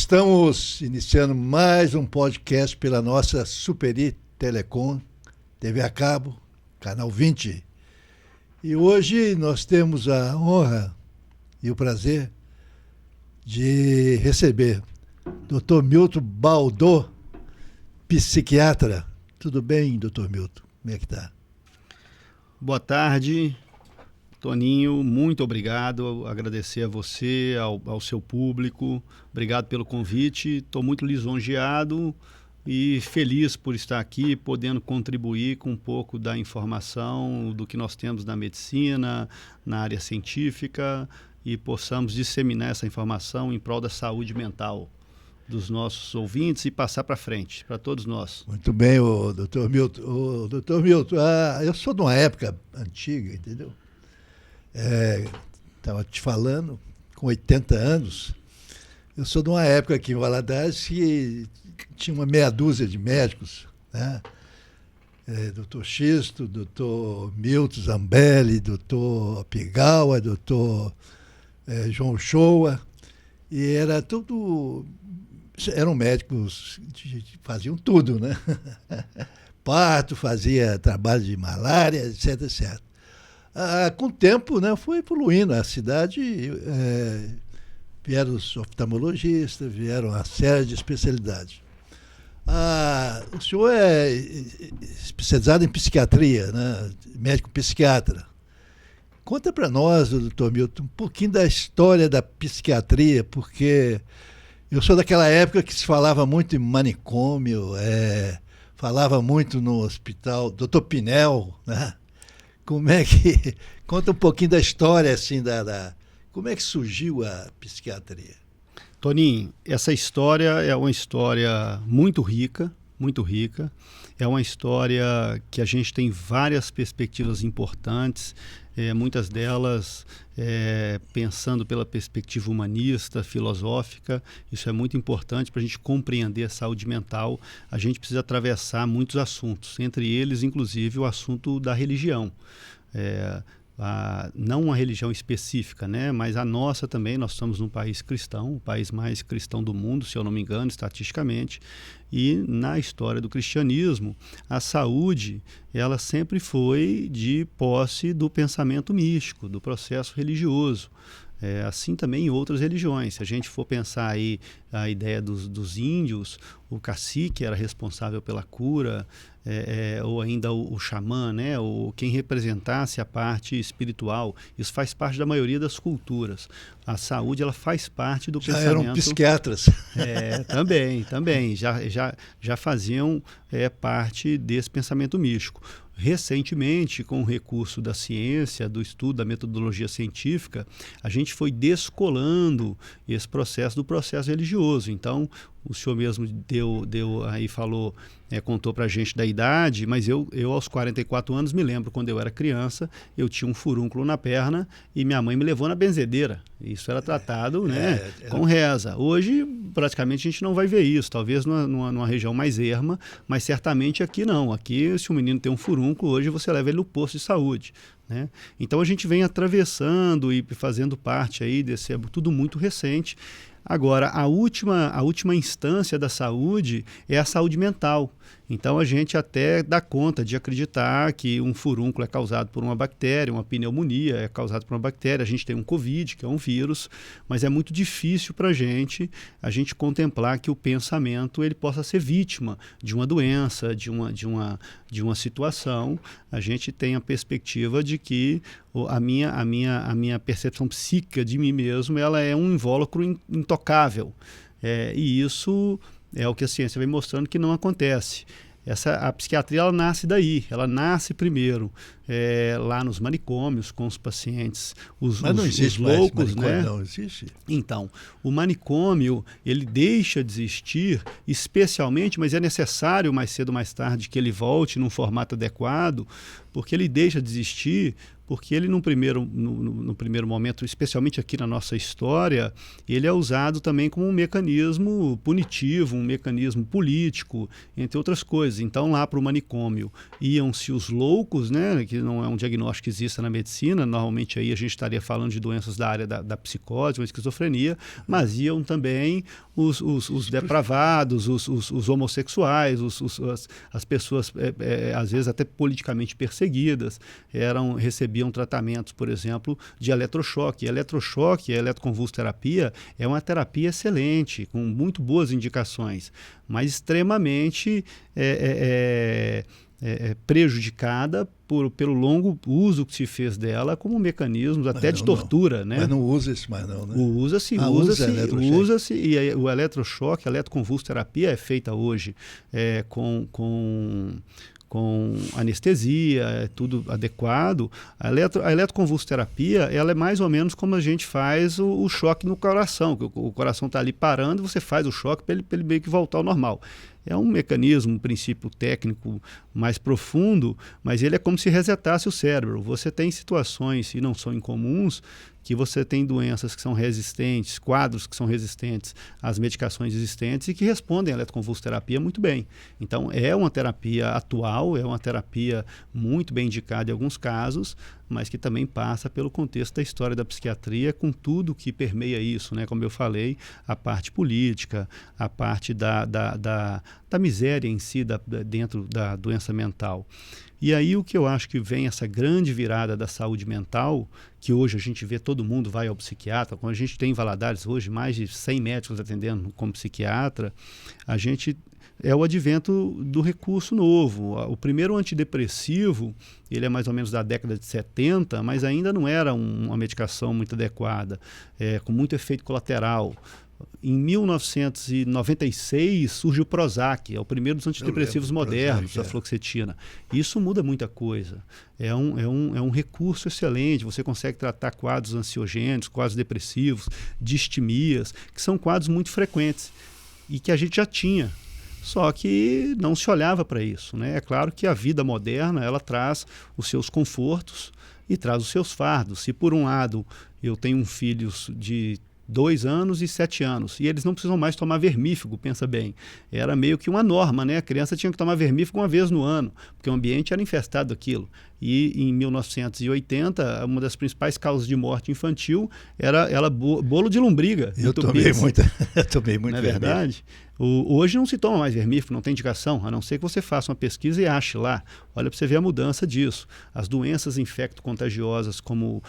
Estamos iniciando mais um podcast pela nossa Superi Telecom, TV a cabo, canal 20. E hoje nós temos a honra e o prazer de receber Dr. Milton Baldô, psiquiatra. Tudo bem, Dr. Milton? Como é que está? Boa tarde, Toninho, muito obrigado, agradecer a você, ao seu público, obrigado pelo convite, estou muito lisonjeado e feliz por estar aqui, podendo contribuir com um pouco da informação do que nós temos na medicina, na área científica e possamos disseminar essa informação em prol da saúde mental dos nossos ouvintes e passar para frente, para todos nós. Muito bem, Dr. Milton. Dr. Milton, eu sou de uma época antiga, entendeu? Estava te falando, com 80 anos, eu sou de uma época aqui em Valadares que tinha uma meia dúzia de médicos, né? Dr. Xisto, Dr. Milton Zambelli, Dr. Pigawa, Dr. João Shoa, e era tudo... Eram médicos que faziam tudo, né? Parto, fazia trabalho de malária, etc, etc. Com o tempo, né, foi evoluindo a cidade, vieram os oftalmologistas, vieram uma série de especialidades. O senhor é especializado em psiquiatria, né, médico psiquiatra. Conta para nós, doutor Milton, um pouquinho da história da psiquiatria, porque eu sou daquela época que se falava muito em manicômio, falava muito no hospital, doutor Pinel, né? Como é que... Conta um pouquinho da história, assim, como é que surgiu a psiquiatria? Toninho, essa história é uma história muito rica, muito rica. É uma história que a gente tem várias perspectivas importantes, muitas delas pensando pela perspectiva humanista, filosófica. Isso é muito importante para a gente compreender a saúde mental. A gente precisa atravessar muitos assuntos, entre eles, inclusive, o assunto da religião. Não uma religião específica, né? Mas a nossa também, nós estamos num país cristão, o país mais cristão do mundo, se eu não me engano, estatisticamente, e na história do cristianismo, a saúde, ela sempre foi de posse do pensamento místico, do processo religioso. Assim também em outras religiões. Se a gente for pensar aí a ideia dos índios, o cacique era responsável pela cura, ou ainda o xamã, né? Ou quem representasse a parte espiritual. Isso faz parte da maioria das culturas. A saúde, ela faz parte do pensamento. Já eram psiquiatras. Também. Já faziam parte desse pensamento místico. Recentemente, com o recurso da ciência, do estudo, da metodologia científica, a gente foi descolando esse processo do processo religioso. Então, o senhor mesmo contou para a gente da idade, mas eu aos 44 anos me lembro, quando eu era criança, eu tinha um furúnculo na perna e minha mãe me levou na benzedeira. Isso era tratado com reza. Hoje, praticamente, a gente não vai ver isso, talvez numa região mais erma, mas certamente aqui não. Aqui, se o menino tem um furúnculo, hoje você leva ele no posto de saúde, né? Então a gente vem atravessando e fazendo parte aí desse, tudo muito recente. Agora, a última instância da saúde é a saúde mental. Então, a gente até dá conta de acreditar que um furúnculo é causado por uma bactéria, uma pneumonia é causada por uma bactéria, a gente tem um Covid, que é um vírus, mas é muito difícil para a gente contemplar que o pensamento ele possa ser vítima de uma doença, de uma situação. A gente tem a perspectiva de que a minha percepção psíquica de mim mesmo ela é um invólucro intocável. E isso é o que a ciência vem mostrando que não acontece. A psiquiatria ela nasce daí, ela nasce primeiro lá nos manicômios com os pacientes, os loucos, né? Não existe. Então, o manicômio ele deixa de existir, especialmente, mas é necessário mais cedo ou mais tarde que ele volte num formato adequado, porque ele deixa de existir porque ele no primeiro momento, especialmente aqui na nossa história, ele é usado também como um mecanismo punitivo, um mecanismo político, entre outras coisas. Então lá para o manicômio iam-se os loucos, né, que não é um diagnóstico que exista na medicina, normalmente aí a gente estaria falando de doenças da área da psicose ou esquizofrenia, mas iam também os depravados, os homossexuais, as pessoas, às vezes até politicamente perseguidas, recebiam tratamentos, por exemplo, de eletrochoque. Eletrochoque, a eletroconvulsoterapia, é uma terapia excelente, com muito boas indicações, mas extremamente prejudicada pelo longo uso que se fez dela como mecanismos até de tortura. Né? Mas não usa isso mais não, né? Usa-se, e o eletrochoque, a eletroconvulsoterapia é feita hoje com anestesia, é tudo adequado. A eletroconvulsoterapia, ela é mais ou menos como a gente faz o choque no coração, que o coração está ali parando, você faz o choque para ele meio que voltar ao normal. É um mecanismo, um princípio técnico mais profundo, mas ele é como se resetasse o cérebro. Você tem situações, e não são incomuns, que você tem doenças que são resistentes, quadros que são resistentes às medicações existentes e que respondem à eletroconvulsoterapia muito bem. Então, é uma terapia atual, é uma terapia muito bem indicada em alguns casos, mas que também passa pelo contexto da história da psiquiatria, com tudo que permeia isso, né? Como eu falei, a parte política, a parte da miséria em si dentro da doença mental. E aí o que eu acho que vem essa grande virada da saúde mental, que hoje a gente vê todo mundo vai ao psiquiatra, quando a gente tem em Valadares hoje mais de 100 médicos atendendo como psiquiatra, é o advento do recurso novo. O primeiro antidepressivo, ele é mais ou menos da década de 70, mas ainda não era uma medicação muito adequada, com muito efeito colateral. Em 1996 surge o Prozac, é o primeiro dos antidepressivos modernos, a fluoxetina. Isso muda muita coisa. É um recurso excelente, você consegue tratar quadros ansiogênicos, quadros depressivos, distimias, que são quadros muito frequentes e que a gente já tinha. Só que não se olhava para isso, né? É claro que a vida moderna, ela traz os seus confortos e traz os seus fardos. Se por um lado eu tenho filhos de 2 anos e 7 anos. E eles não precisam mais tomar vermífugo, pensa bem. Era meio que uma norma, né? A criança tinha que tomar vermífugo uma vez no ano, porque o ambiente era infestado daquilo. E em 1980, uma das principais causas de morte infantil era bolo de lombriga. Eu tomei muito não é verdade? Hoje não se toma mais vermífugo, não tem indicação, a não ser que você faça uma pesquisa e ache lá. Olha para você ver a mudança disso. As doenças infecto-contagiosas, como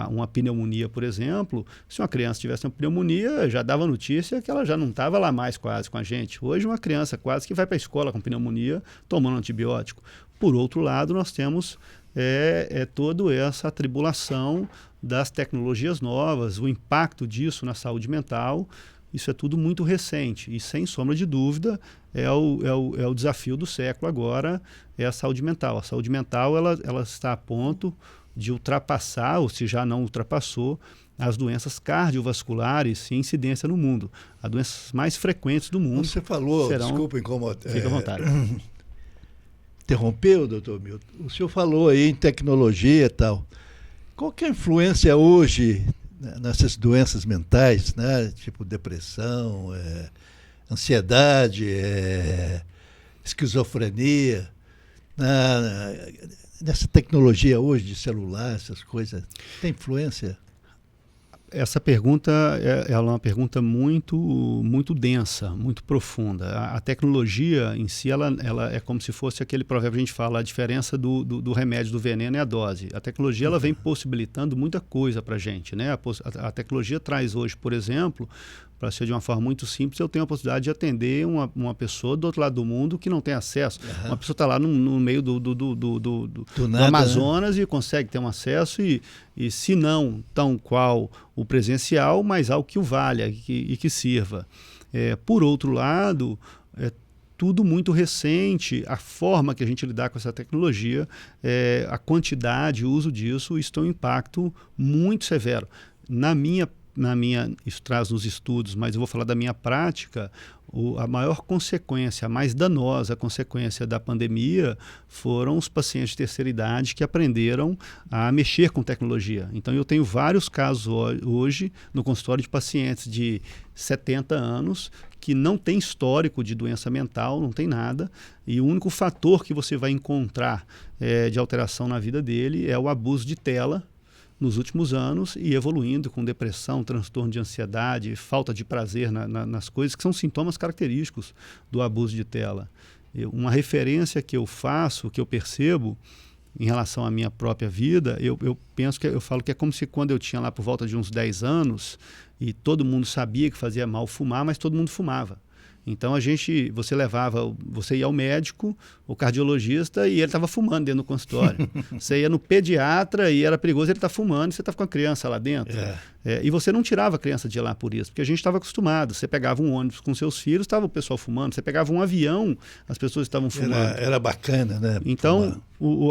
uma pneumonia, por exemplo, se uma criança tivesse uma pneumonia, já dava notícia que ela já não estava lá mais quase com a gente. Hoje uma criança quase que vai para a escola com pneumonia, tomando antibiótico. Por outro lado, nós temos toda essa atribulação das tecnologias novas, o impacto disso na saúde mental. Isso é tudo muito recente e, sem sombra de dúvida, é o desafio do século agora, é a saúde mental. A saúde mental ela está a ponto de ultrapassar, ou se já não ultrapassou, as doenças cardiovasculares em incidência no mundo. As doenças mais frequentes do mundo. Você falou, desculpa incomodar. Fica à vontade. Interrompeu, doutor Milton. O senhor falou aí em tecnologia e tal. Qual que é a influência hoje nessas doenças mentais, né? Tipo depressão, ansiedade, esquizofrenia, nessa tecnologia hoje de celular, essas coisas, tem influência? Essa pergunta ela é uma pergunta muito densa, muito profunda. A tecnologia em si ela é como se fosse aquele provérbio que a gente fala, a diferença do remédio, do veneno é a dose. A tecnologia ela vem possibilitando muita coisa para a gente, né? A tecnologia traz hoje, por exemplo, para ser de uma forma muito simples, eu tenho a possibilidade de atender uma pessoa do outro lado do mundo que não tem acesso. Uhum. Uma pessoa está lá no meio do Amazonas, né? E consegue ter um acesso e se não tão qual o presencial, mas algo que o valha e que sirva. Por outro lado, tudo muito recente, a forma que a gente lidar com essa tecnologia, a quantidade, o uso disso, isso tem um impacto muito severo. Na minha isso traz nos estudos, mas eu vou falar da minha prática, a maior consequência, a mais danosa consequência da pandemia foram os pacientes de terceira idade que aprenderam a mexer com tecnologia. Então, eu tenho vários casos hoje no consultório de pacientes de 70 anos que não tem histórico de doença mental, não tem nada, e o único fator que você vai encontrar de alteração na vida dele é o abuso de tela nos últimos anos e evoluindo com depressão, transtorno de ansiedade, falta de prazer nas coisas, que são sintomas característicos do abuso de tela. Uma referência que eu faço, que eu percebo em relação à minha própria vida, eu falo que é como se quando eu tinha lá por volta de uns 10 anos e todo mundo sabia que fazia mal fumar, mas todo mundo fumava. Então você ia ao médico, o cardiologista, e ele estava fumando dentro do consultório. Você ia no pediatra e era perigoso ele estar fumando, e você estava com a criança lá dentro. E você não tirava a criança de lá por isso, porque a gente estava acostumado. Você pegava um ônibus com seus filhos, estava o pessoal fumando. Você pegava um avião, as pessoas estavam fumando. Era bacana, né? Então,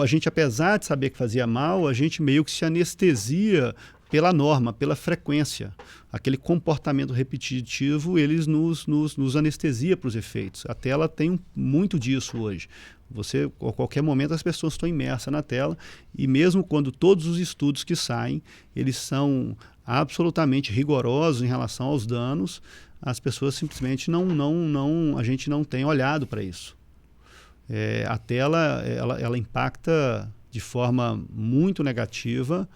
a gente, apesar de saber que fazia mal, a gente meio que se anestesia pela norma, pela frequência. Aquele comportamento repetitivo, eles nos anestesia para os efeitos. A tela tem muito disso hoje. A qualquer momento, as pessoas estão imersas na tela, e mesmo quando todos os estudos que saem, eles são absolutamente rigorosos em relação aos danos, as pessoas simplesmente a gente não tem olhado para isso. A tela, ela impacta de forma muito negativa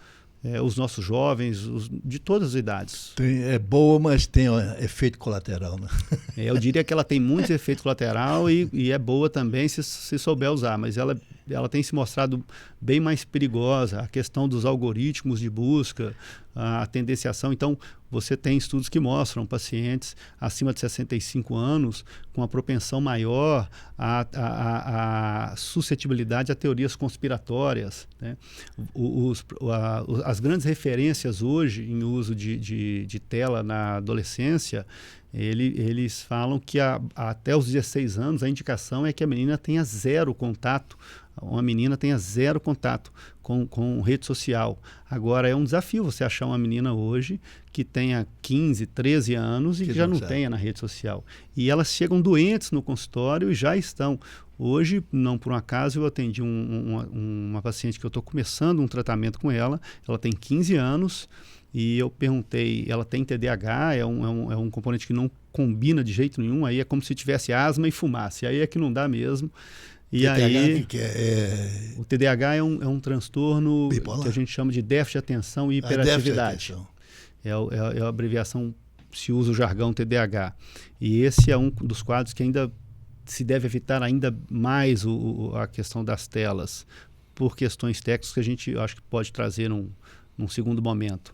os nossos jovens, de todas as idades. É boa, mas tem efeito colateral, né? Eu diria que ela tem muitos efeitos colaterais e é boa também se souber usar, mas ela tem se mostrado bem mais perigosa. A questão dos algoritmos de busca, a tendenciação. Então, você tem estudos que mostram pacientes acima de 65 anos com a propensão maior à suscetibilidade a teorias conspiratórias, né? As grandes referências hoje em uso de tela na adolescência, eles falam que até os 16 anos a indicação é que a menina tenha zero contato, com rede social. Agora, é um desafio você achar uma menina hoje que tenha 15, 13 anos e que já não tenha na rede social. E elas chegam doentes no consultório e já estão. Hoje, não por um acaso, eu atendi uma paciente que eu estou começando um tratamento com ela. Ela tem 15 anos e eu perguntei, ela tem TDAH, é um componente que não combina de jeito nenhum, aí é como se tivesse asma e fumasse, aí é que não dá mesmo. E TDAH, aí, que é? O TDAH é um transtorno bipolar, que a gente chama de déficit de atenção e hiperatividade. É a abreviação, se usa o jargão TDAH. E esse é um dos quadros que ainda se deve evitar ainda mais a questão das telas, por questões técnicas que a gente acho que pode trazer num segundo momento.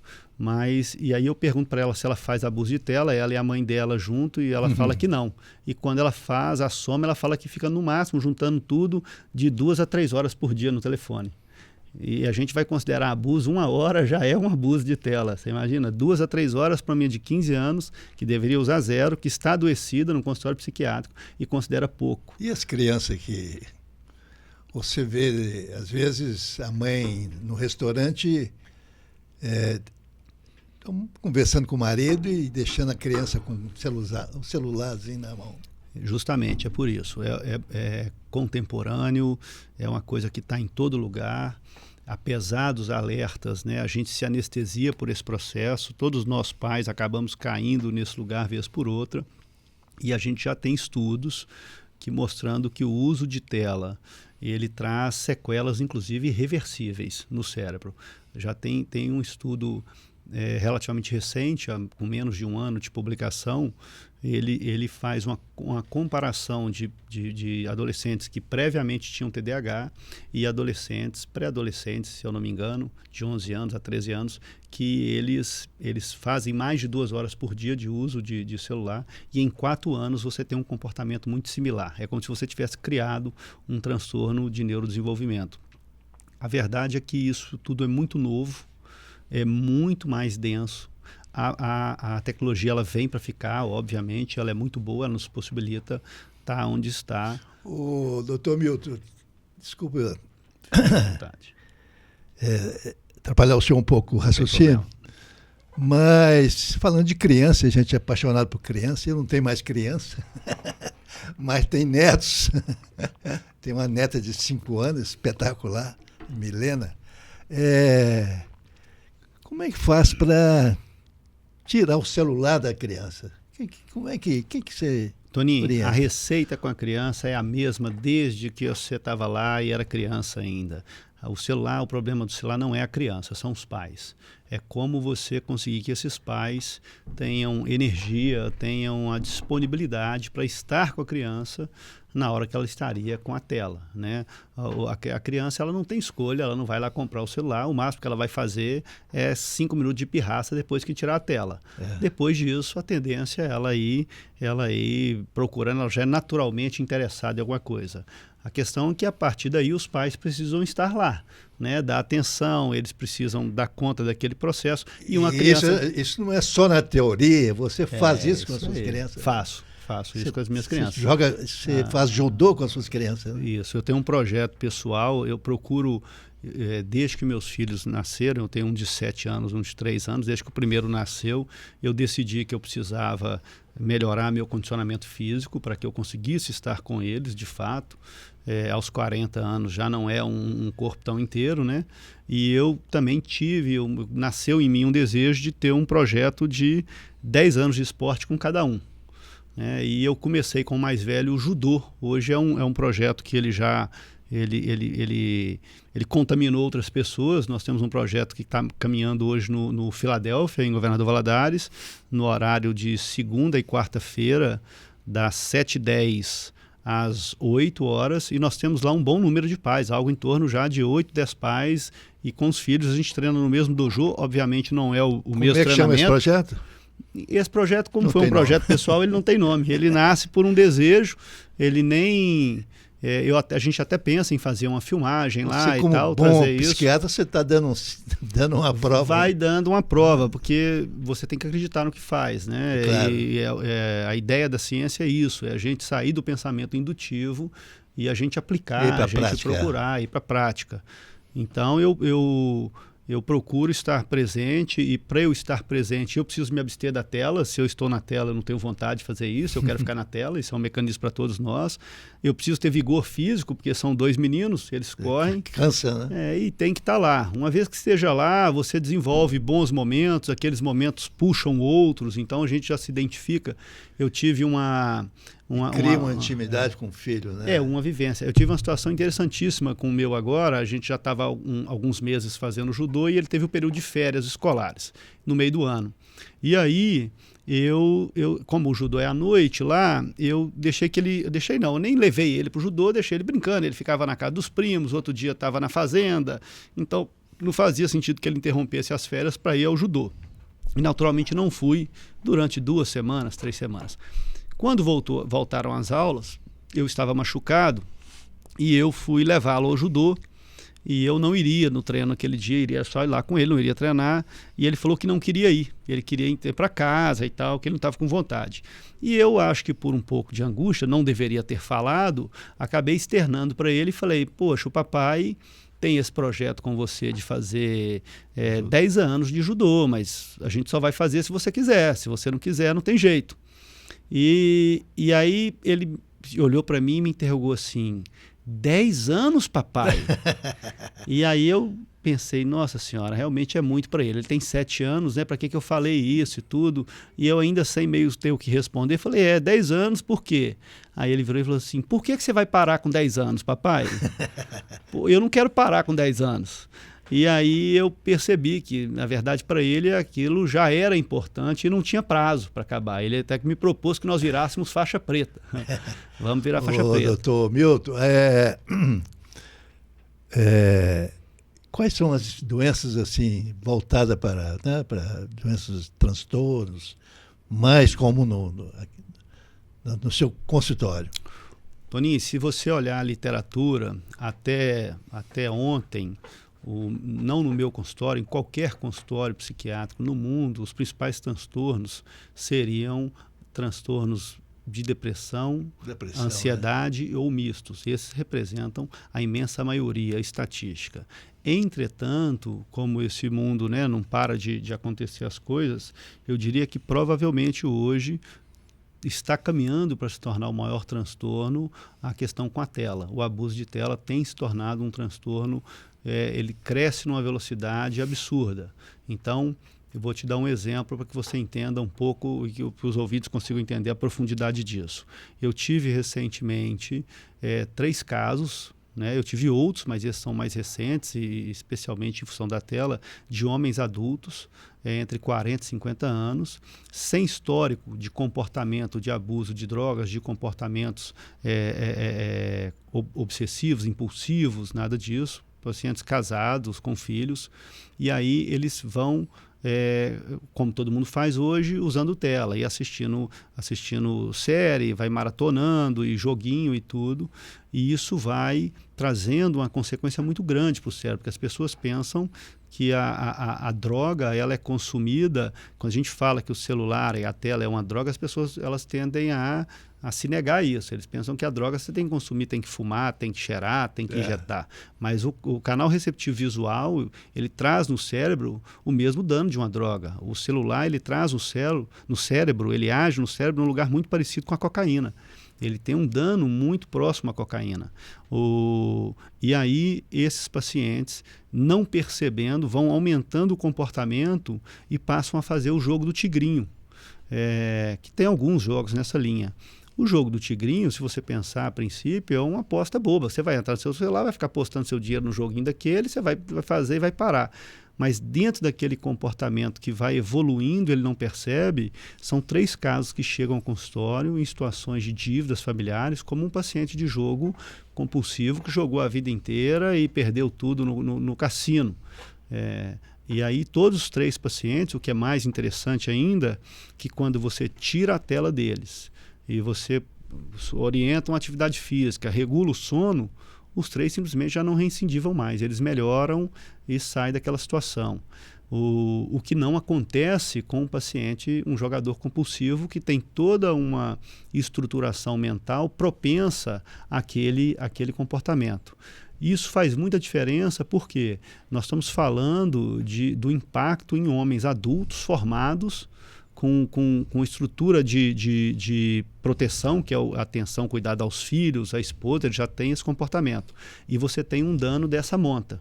E aí eu pergunto para ela se ela faz abuso de tela, ela e a mãe dela junto, e ela fala que não. E quando ela faz a soma, ela fala que fica no máximo, juntando tudo, de 2 a 3 horas por dia no telefone. E a gente vai considerar abuso, 1 hora já é um abuso de tela. Você imagina, 2 a 3 horas para mim de 15 anos, que deveria usar zero, que está adoecida no consultório psiquiátrico e considera pouco. E as crianças que você vê, às vezes, a mãe no restaurante conversando com o marido e deixando a criança com o celularzinho na mão. Justamente, é por isso. É contemporâneo, é uma coisa que está em todo lugar. Apesar dos alertas, né, a gente se anestesia por esse processo. Todos nós pais acabamos caindo nesse lugar vez por outra. E a gente já tem estudos mostrando que o uso de tela ele traz sequelas, inclusive irreversíveis, no cérebro. Já tem um estudo relativamente recente, com menos de 1 ano de publicação, ele faz uma comparação de adolescentes que previamente tinham TDAH e adolescentes, pré-adolescentes, se eu não me engano, de 11 anos a 13 anos, que eles fazem mais de 2 horas por dia de uso de celular, e em 4 anos você tem um comportamento muito similar. É como se você tivesse criado um transtorno de neurodesenvolvimento. A verdade é que isso tudo é muito novo, é muito mais denso. A tecnologia ela vem para ficar, obviamente, ela é muito boa, ela nos possibilita estar onde está. O doutor Milton, desculpa Verdade. Atrapalhar o senhor um pouco o raciocínio, Mas, falando de criança, a gente é apaixonado por criança, eu não tenho mais criança, mas tem netos. Tem uma neta de 5 anos, espetacular, Milena. Como é que faz para tirar o celular da criança? Como é que você... Toninho, orienta? A receita com a criança é a mesma desde que você estava lá e era criança ainda. O problema do celular não é a criança, são os pais. É como você conseguir que esses pais tenham energia, tenham a disponibilidade para estar com a criança na hora que ela estaria com a tela, né? A criança, ela não tem escolha, ela não vai lá comprar o celular, o máximo que ela vai fazer é 5 minutos de pirraça depois que tirar a tela. Depois disso, a tendência é ela ir procurando, ela já é naturalmente interessada em alguma coisa. A questão é que, a partir daí, os pais precisam estar lá, né? Dar atenção, eles precisam dar conta daquele processo. E uma criança... Isso não é só na teoria, você faz isso com as suas crianças? Faço isso com as minhas crianças. Você faz judô com as suas crianças? Né? Isso, eu tenho um projeto pessoal, eu procuro, desde que meus filhos nasceram, eu tenho um de 7 anos, um de 3 anos, desde que o primeiro nasceu, eu decidi que eu precisava melhorar meu condicionamento físico para que eu conseguisse estar com eles, de fato. Aos 40 anos já não é um corpo tão inteiro, né? E eu também nasceu em mim um desejo de ter um projeto de 10 anos de esporte com cada um. E eu comecei com o mais velho, o judô. Hoje é um projeto que ele já... Ele contaminou outras pessoas. Nós temos um projeto que está caminhando hoje no Filadélfia, em Governador Valadares, no horário de segunda e quarta-feira, das 7h10 às 8 horas, e nós temos lá um bom número de pais, algo em torno já de 8, 10 pais, e com os filhos a gente treina no mesmo dojo. Obviamente não é o mesmo treinamento. Como é que chama esse projeto? Esse projeto, como foi um projeto pessoal, ele não tem nome. Ele nasce por um desejo, ele nem... a gente até pensa em fazer uma filmation lá e tal, trazer isso. Psiquiatra, você está dando uma prova. Vai dando uma prova, porque você tem que acreditar no que faz, né? Claro. E a ideia da ciência é isso, é a gente sair do pensamento indutivo e a gente aplicar, a gente procurar, ir para a prática. Então, eu procuro estar presente, e para eu estar presente eu preciso me abster da tela. Se eu estou na tela eu não tenho vontade de fazer isso, eu quero ficar na tela, isso é um mecanismo para todos nós. Eu preciso ter vigor físico, porque são 2 meninos, eles correm. Cansa, né? E tem que estar lá. Uma vez que esteja lá, você desenvolve bons momentos, aqueles momentos puxam outros, então a gente já se identifica. Eu tive cria uma intimidade com o filho, né? Uma vivência. Eu tive uma situação interessantíssima com o meu agora. A gente já estava alguns meses fazendo judô e ele teve o período de férias escolares, no meio do ano. E aí, como o judô é à noite lá, eu nem levei ele para o judô, deixei ele brincando. Ele ficava na casa dos primos, outro dia estava na fazenda. Então, não fazia sentido que ele interrompesse as férias para ir ao judô. E, naturalmente, não fui durante 2 semanas, 3 semanas. Quando voltaram as aulas, eu estava machucado e eu fui levá-lo ao judô, e eu não iria no treino aquele dia, iria só ir lá com ele, não iria treinar, e ele falou que não queria ir, ele queria ir para casa e tal, que ele não estava com vontade. E eu acho que por um pouco de angústia, não deveria ter falado, acabei externando para ele e falei: poxa, o papai tem esse projeto com você de fazer 10 anos de judô, mas a gente só vai fazer se você quiser, se você não quiser, não tem jeito. E aí ele olhou para mim e me interrogou assim: 10 anos, papai? E aí eu pensei: nossa senhora, realmente é muito para ele. Ele tem 7 anos, né? Para que eu falei isso e tudo? E eu ainda sem meio ter o que responder, falei: 10 anos, por quê? Aí ele virou e falou assim: por que você vai parar com 10 anos, papai? Pô, eu não quero parar com 10 anos. E aí eu percebi que, na verdade, para ele aquilo já era importante e não tinha prazo para acabar. Ele até que me propôs que nós virássemos faixa preta. Vamos virar faixa preta. Doutor Milton, quais são as doenças assim voltadas para doenças, transtornos, mais comum no seu consultório? Toninho, se você olhar a literatura, até ontem, não no meu consultório, em qualquer consultório psiquiátrico no mundo, os principais transtornos seriam transtornos de depressão, ansiedade, ou mistos. Esses representam a imensa maioria estatística. Entretanto, como esse mundo, né, não para de acontecer as coisas, eu diria que provavelmente hoje está caminhando para se tornar o maior transtorno a questão com a tela. O abuso de tela tem se tornado um transtorno, ele cresce numa velocidade absurda. Então, eu vou te dar um exemplo para que você entenda um pouco e que os ouvintes consigam entender a profundidade disso. Eu tive recentemente 3 casos, né? Eu tive outros, mas esses são mais recentes, e especialmente em função da tela, de homens adultos, entre 40 e 50 anos, sem histórico de comportamento de abuso de drogas, de comportamentos obsessivos, impulsivos, nada disso. Pacientes casados, com filhos, e aí eles vão, como todo mundo faz hoje, usando tela e assistindo série, vai maratonando e joguinho e tudo, e isso vai trazendo uma consequência muito grande para o cérebro, porque as pessoas pensam que a droga ela é consumida. Quando a gente fala que o celular e a tela é uma droga, as pessoas elas tendem a se negar isso. Eles pensam que a droga você tem que consumir, tem que fumar, tem que cheirar, tem que injetar. Mas o canal receptivo visual, ele traz no cérebro o mesmo dano de uma droga. O celular, ele traz no cérebro, ele age no cérebro num lugar muito parecido com a cocaína. Ele tem um dano muito próximo à cocaína. E aí, esses pacientes, não percebendo, vão aumentando o comportamento e passam a fazer o jogo do tigrinho, que tem alguns jogos nessa linha. O jogo do tigrinho, se você pensar a princípio, é uma aposta boba. Você vai entrar no seu celular, vai ficar postando seu dinheiro no joguinho daquele, você vai fazer e vai parar. Mas dentro daquele comportamento que vai evoluindo, ele não percebe. São 3 casos que chegam ao consultório em situações de dívidas familiares, como um paciente de jogo compulsivo que jogou a vida inteira e perdeu tudo no cassino. E aí todos os 3 pacientes, o que é mais interessante ainda, que quando você tira a tela deles e você orienta uma atividade física, regula o sono, os 3 simplesmente já não reincidivam mais, eles melhoram e saem daquela situação. O que não acontece com um paciente, um jogador compulsivo, que tem toda uma estruturação mental propensa àquele comportamento. Isso faz muita diferença porque nós estamos falando do impacto em homens adultos formados, com estrutura de proteção, que é a atenção, cuidado aos filhos, à esposa, ele já tem esse comportamento. E você tem um dano dessa monta,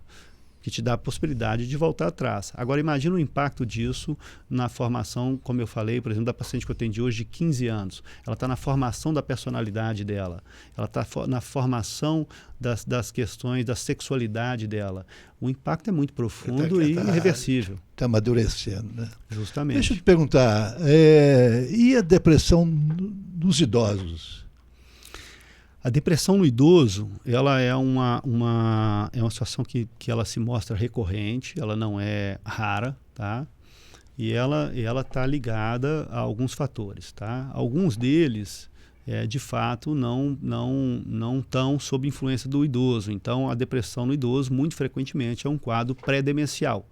que te dá a possibilidade de voltar atrás. Agora, imagina o impacto disso na formação, como eu falei, por exemplo, da paciente que eu atendi hoje de 15 anos. Ela está na formação da personalidade dela, ela está na formação das questões da sexualidade dela. O impacto é muito profundo e irreversível. Está amadurecendo, né? Justamente. Deixa eu te perguntar, e a depressão dos idosos? A depressão no idoso, ela é uma situação que ela se mostra recorrente, ela não é rara, tá? E ela está ligada a alguns fatores, tá? Alguns deles, de fato, não estão sob influência do idoso. Então, a depressão no idoso, muito frequentemente, é um quadro pré-demencial.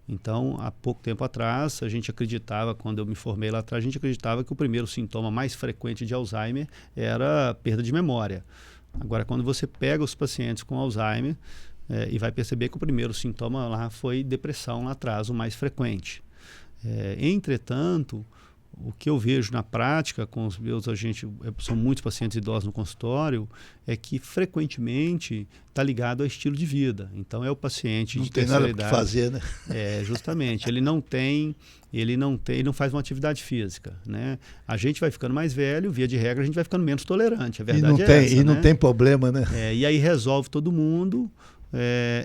Então, há pouco tempo atrás, a gente acreditava, quando eu me formei lá atrás, a gente acreditava que o primeiro sintoma mais frequente de Alzheimer era perda de memória. Agora, quando você pega os pacientes com Alzheimer, e vai perceber que o primeiro sintoma lá foi depressão lá atrás, o mais frequente. Entretanto, o que eu vejo na prática com os meus agentes, são muitos pacientes idosos no consultório, é que frequentemente está ligado ao estilo de vida. Então é o paciente de terceira idade. Não tem nada para fazer, né? Justamente. Ele não faz uma atividade física, né? A gente vai ficando mais velho, via de regra, a gente vai ficando menos tolerante. A verdade e não tem problema, né? E aí resolve todo mundo.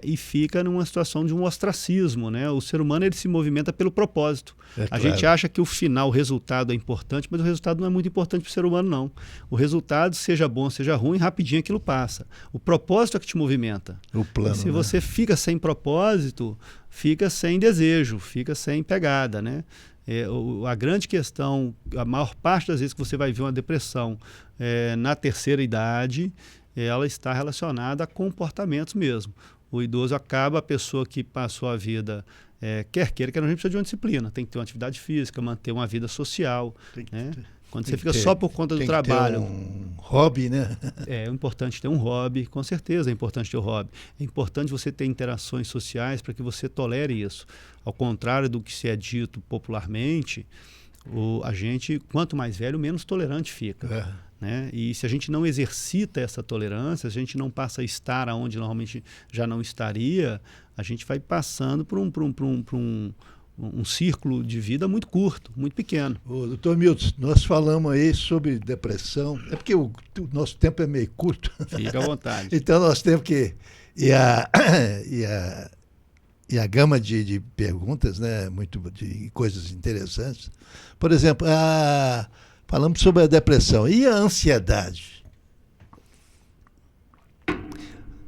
E fica numa situação de um ostracismo, né? O ser humano ele se movimenta pelo propósito. A gente acha que o final, o resultado é importante, mas o resultado não é muito importante para o ser humano, não. O resultado, seja bom, seja ruim, rapidinho aquilo passa. O propósito é que te movimenta. O plano, se você fica sem propósito, fica sem desejo, fica sem pegada, né? A grande questão, a maior parte das vezes que você vai ver uma depressão na terceira idade, ela está relacionada a comportamentos mesmo. O idoso acaba, a pessoa que passou a vida, quer queira, a gente precisa de uma disciplina, tem que ter uma atividade física, manter uma vida social, né? Quando você fica só por conta do trabalho. Tem que ter um hobby, né? É importante ter um hobby, com certeza é importante ter um hobby. É importante você ter interações sociais para que você tolere isso. Ao contrário do que se é dito popularmente, a gente, quanto mais velho, menos tolerante fica. Né? E se a gente não exercita essa tolerância, se a gente não passa a estar onde normalmente já não estaria, a gente vai passando por um círculo de vida muito curto, muito pequeno. Doutor Milton, nós falamos aí sobre depressão. É porque o nosso tempo é meio curto. Fica à vontade. Então nós temos que... E a gama de perguntas, né, de coisas interessantes. Por exemplo, falamos sobre a depressão. E a ansiedade?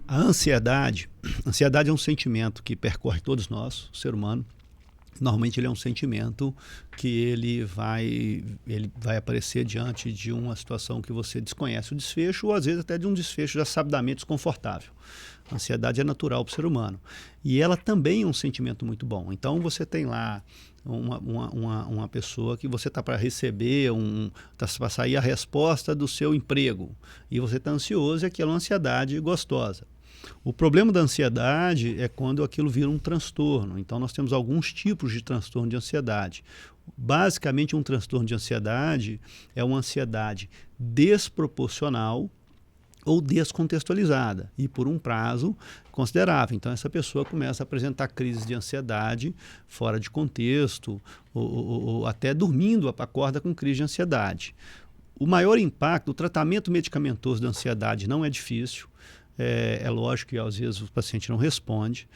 A ansiedade é um sentimento que percorre todos nós, o ser humano. Normalmente ele é um sentimento que ele vai aparecer diante de uma situação que você desconhece o desfecho, ou às vezes até de um desfecho já sabidamente desconfortável. A ansiedade é natural para o ser humano. E ela também é um sentimento muito bom. Então você tem lá uma pessoa que você está para receber, para sair a resposta do seu emprego. E você está ansioso e aquela é uma ansiedade gostosa. O problema da ansiedade é quando aquilo vira um transtorno. Então, nós temos alguns tipos de transtorno de ansiedade. Basicamente, um transtorno de ansiedade é uma ansiedade desproporcional ou descontextualizada e por um prazo considerável. Então, essa pessoa começa a apresentar crises de ansiedade fora de contexto ou até dormindo, acorda com crise de ansiedade. O maior impacto, o tratamento medicamentoso da ansiedade não é difícil. É lógico que às vezes o paciente não responde.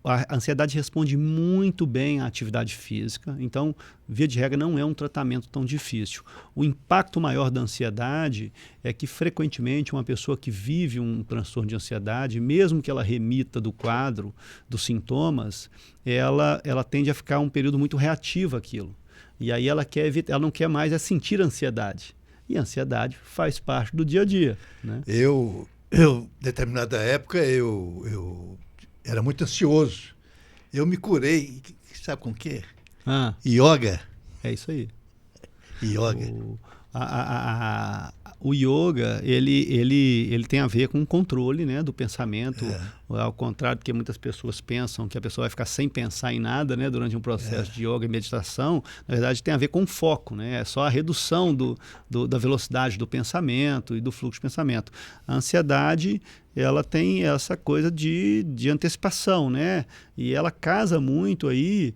A ansiedade responde muito bem à atividade física, então, via de regra, não é um tratamento tão difícil. O impacto maior da ansiedade é que, frequentemente, uma pessoa que vive um transtorno de ansiedade, mesmo que ela remita do quadro, dos sintomas, ela tende a ficar um período muito reativa àquilo. E aí ela não quer mais sentir ansiedade. E a ansiedade faz parte do dia a dia, né? Determinada época, eu era muito ansioso. Eu me curei, sabe com o quê? Yoga. É isso aí. Yoga. O yoga, ele tem a ver com o controle, né, do pensamento. Ao contrário do que muitas pessoas pensam, que a pessoa vai ficar sem pensar em nada, né, durante um processo de yoga e meditação, na verdade tem a ver com foco, né? É só a redução da velocidade do pensamento e do fluxo de pensamento. A ansiedade, ela tem essa coisa de antecipação, né? E ela casa muito aí.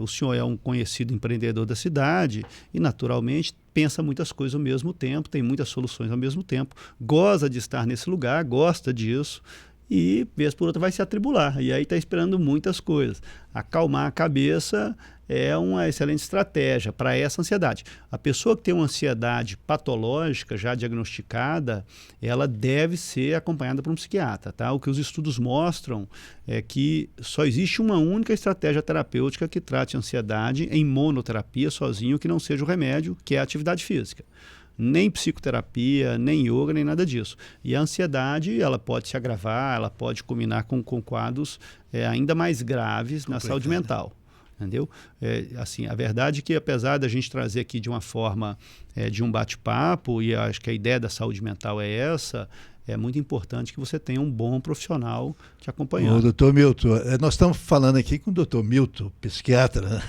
O senhor é um conhecido empreendedor da cidade e, naturalmente, pensa muitas coisas ao mesmo tempo, tem muitas soluções ao mesmo tempo, goza de estar nesse lugar, gosta disso e, vez por outra, vai se atribular. E aí está esperando muitas coisas. Acalmar a cabeça é uma excelente estratégia para essa ansiedade. A pessoa que tem uma ansiedade patológica, já diagnosticada, ela deve ser acompanhada por um psiquiatra, tá? O que os estudos mostram é que só existe uma única estratégia terapêutica que trate a ansiedade em monoterapia, sozinho, que não seja o remédio, que é a atividade física. Nem psicoterapia, nem yoga, nem nada disso. E a ansiedade, ela pode se agravar, ela pode culminar com quadros ainda mais graves na saúde mental. Entendeu? Assim, a verdade é que, apesar da gente trazer aqui de uma forma de um bate-papo, e acho que a ideia da saúde mental é essa, é muito importante que você tenha um bom profissional te acompanhando. Doutor Milton, nós estamos falando aqui com o doutor Milton, psiquiatra, né?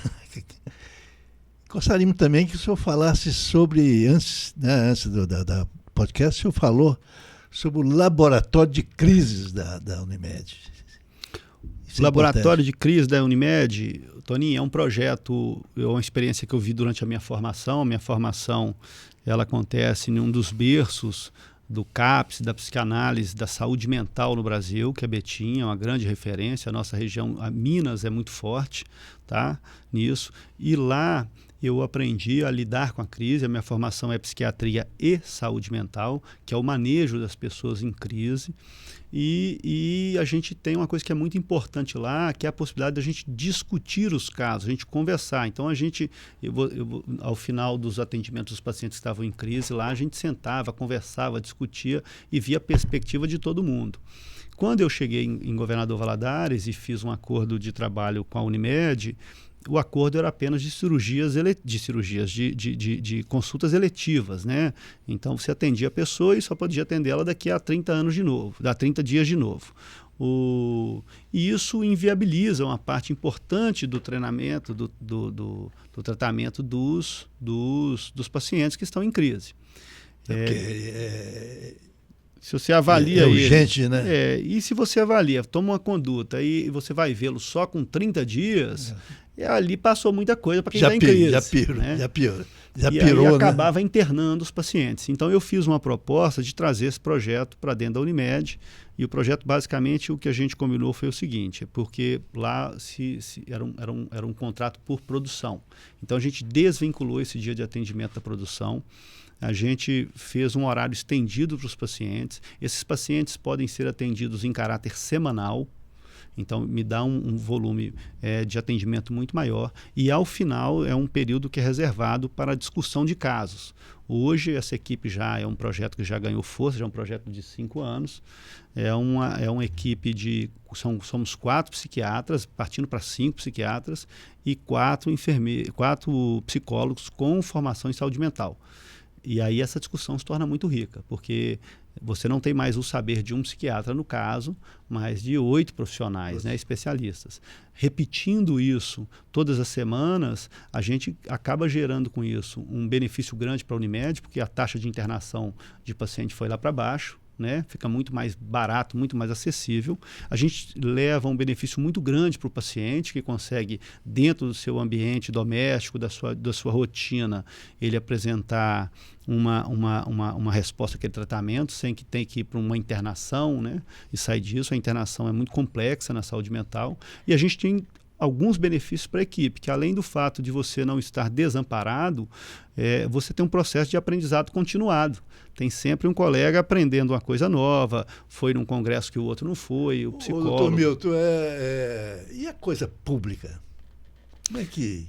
Gostaríamos também que o senhor falasse sobre, antes da podcast, o senhor falou sobre o laboratório de crises da Unimed. O laboratório de crise da Unimed, Toninho, é um projeto, é uma experiência que eu vi durante a minha formação. A minha formação, ela acontece em um dos berços do CAPS, da psicanálise, da saúde mental no Brasil, que é Betim, é uma grande referência. A nossa região, a Minas, é muito forte, tá, nisso. E lá eu aprendi a lidar com a crise. A minha formação é psiquiatria e saúde mental, que é o manejo das pessoas em crise. E a gente tem uma coisa que é muito importante lá, que é a possibilidade de a gente discutir os casos, a gente conversar. Então, ao final dos atendimentos dos pacientes que estavam em crise, lá a gente sentava, conversava, discutia e via a perspectiva de todo mundo. Quando eu cheguei em Governador Valadares e fiz um acordo de trabalho com a Unimed, o acordo era apenas de consultas eletivas, né? Então você atendia a pessoa e só podia atendê-la daqui a 30 anos de novo, a 30 dias de novo. E isso inviabiliza uma parte importante do treinamento, do tratamento dos pacientes que estão em crise. Se você avalia é urgente, ele, né? E se você avalia, toma uma conduta e você vai vê-lo só com 30 dias, ali passou muita coisa para quem está em crise. Já pirou, né? já E pirou, aí né? acabava internando os pacientes. Então eu fiz uma proposta de trazer esse projeto para dentro da Unimed, e o projeto basicamente o que a gente combinou foi o seguinte, porque lá era um contrato por produção. Então a gente desvinculou esse dia de atendimento da produção. A gente fez um horário estendido para os pacientes. Esses pacientes podem ser atendidos em caráter semanal. Então, me dá um volume de atendimento muito maior. E, ao final, é um período que é reservado para a discussão de casos. Hoje, essa equipe já é um projeto que já ganhou força, já é um projeto de 5 anos. É uma equipe somos 4 psiquiatras, partindo para 5 psiquiatras, e 4 psicólogos com formação em saúde mental. E aí essa discussão se torna muito rica, porque você não tem mais o saber de um psiquiatra no caso, mas de 8 profissionais, né, especialistas. Repetindo isso todas as semanas, a gente acaba gerando com isso um benefício grande para a Unimed, porque a taxa de internação de paciente foi lá para baixo. Né? Fica muito mais barato, muito mais acessível. A gente leva um benefício muito grande para o paciente, que consegue, dentro do seu ambiente doméstico, da sua rotina, ele apresentar uma resposta àquele tratamento, sem que tenha que ir para uma internação, né? E sair disso. A internação é muito complexa na saúde mental. E a gente tem alguns benefícios para a equipe, que além do fato de você não estar desamparado, você tem um processo de aprendizado continuado. Tem sempre um colega aprendendo uma coisa nova, foi num congresso que o outro não foi, o psicólogo... Doutor Milton, e a coisa pública? Como é que...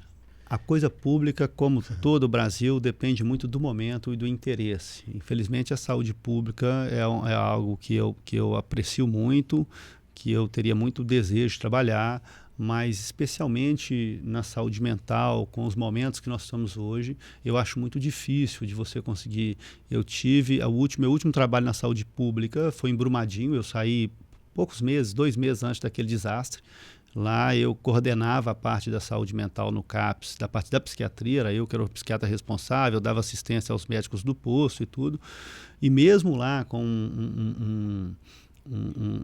A coisa pública, como todo o Brasil, depende muito do momento e do interesse. Infelizmente, a saúde pública é algo que eu aprecio muito, que eu teria muito desejo de trabalhar, mas especialmente na saúde mental, com os momentos que nós estamos hoje, eu acho muito difícil de você conseguir. Meu último trabalho na saúde pública foi em Brumadinho. Eu saí poucos meses, 2 meses antes daquele desastre. Lá eu coordenava a parte da saúde mental no CAPS, da parte da psiquiatria, era eu que era o psiquiatra responsável, dava assistência aos médicos do posto e tudo. E mesmo lá com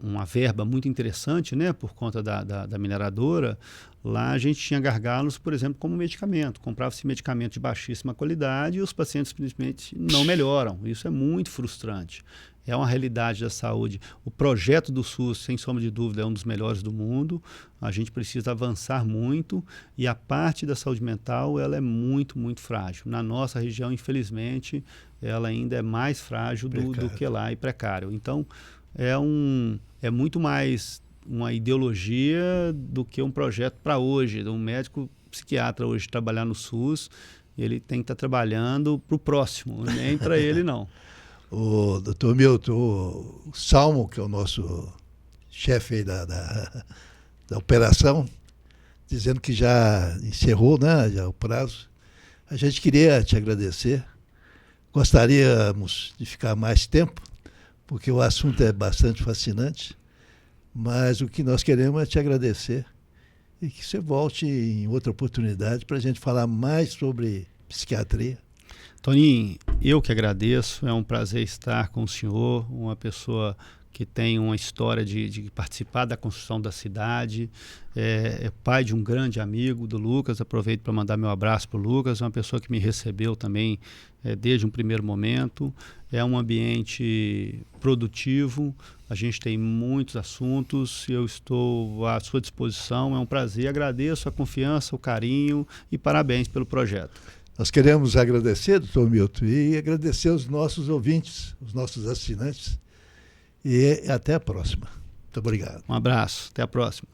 uma verba muito interessante, né, por conta da mineradora, lá a gente tinha gargalos, por exemplo, como medicamento. Comprava-se medicamento de baixíssima qualidade e os pacientes simplesmente não melhoram. Isso é muito frustrante. É uma realidade da saúde. O projeto do SUS, sem sombra de dúvida, é um dos melhores do mundo. A gente precisa avançar muito e a parte da saúde mental ela é muito, muito frágil. Na nossa região, infelizmente, ela ainda é mais frágil do que lá e precário. Então, é muito mais uma ideologia do que um projeto para hoje. Um médico psiquiatra hoje trabalhar no SUS, ele tem que estar trabalhando para o próximo, nem para ele não. O doutor Milton, o Salmo, que é o nosso chefe aí da operação, dizendo que já encerrou, né, já o prazo. A gente queria te agradecer. Gostaríamos de ficar mais tempo, porque o assunto é bastante fascinante, mas o que nós queremos é te agradecer e que você volte em outra oportunidade para a gente falar mais sobre psiquiatria. Toninho, eu que agradeço, é um prazer estar com o senhor, uma pessoa que tem uma história de participar da construção da cidade, é pai de um grande amigo, do Lucas. Aproveito para mandar meu abraço para o Lucas, uma pessoa que me recebeu também desde um primeiro momento. É um ambiente produtivo, a gente tem muitos assuntos, eu estou à sua disposição, é um prazer, agradeço a confiança, o carinho e parabéns pelo projeto. Nós queremos agradecer, doutor Milton, e agradecer aos nossos ouvintes, os nossos assinantes. E até a próxima. Muito obrigado. Um abraço, até a próxima.